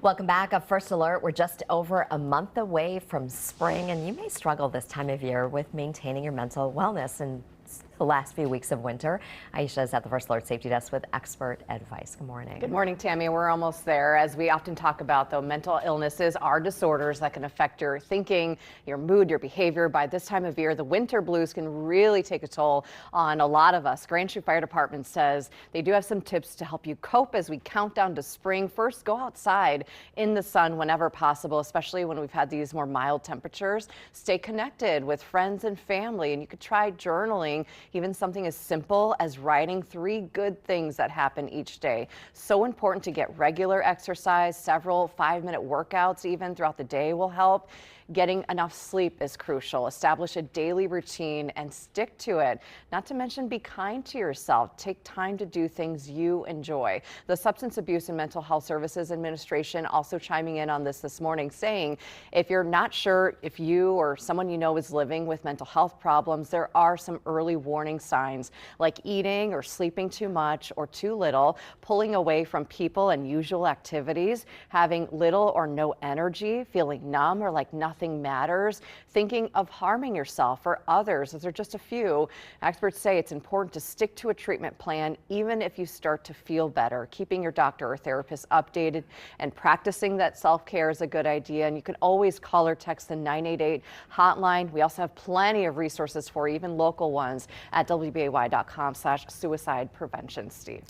Welcome back. A first alert. We're just over a month away from spring, and you may struggle this time of year with maintaining your mental wellness in the last few weeks of winter. Aisha is at the First Alert Safety Desk with expert advice. Good morning. Good morning, Tammy. We're almost there. As we often talk about, though, mental illnesses are disorders that can affect your thinking, your mood, your behavior. By this time of year, the winter blues can really take a toll on a lot of us. Grand Chute Fire Department says they do have some tips to help you cope as we count down to spring. First, go outside in the sun whenever possible, especially when we've had these more mild temperatures. Stay connected with friends and family, and you could try journaling, even something as simple as writing 3 good things that happen each day. So important to get regular exercise. Several 5-minute workouts even throughout the day will help. Getting enough sleep is crucial. Establish a daily routine and stick to it. Not to mention, be kind to yourself. Take time to do things you enjoy. The Substance Abuse and Mental Health Services Administration also chiming in on this morning, saying if you're not sure if you or someone you know is living with mental health problems, there are some early warning signs like eating or sleeping too much or too little, pulling away from people and usual activities, having little or no energy, feeling numb or like nothing matters, thinking of harming yourself or others. Those are just a few. Experts say it's important to stick to a treatment plan even if you start to feel better. Keeping your doctor or therapist updated and practicing that self-care is a good idea. And you can always call or text the 988 hotline. We also have plenty of resources for you, even local ones, at WBAY.com/suicide prevention. Steve.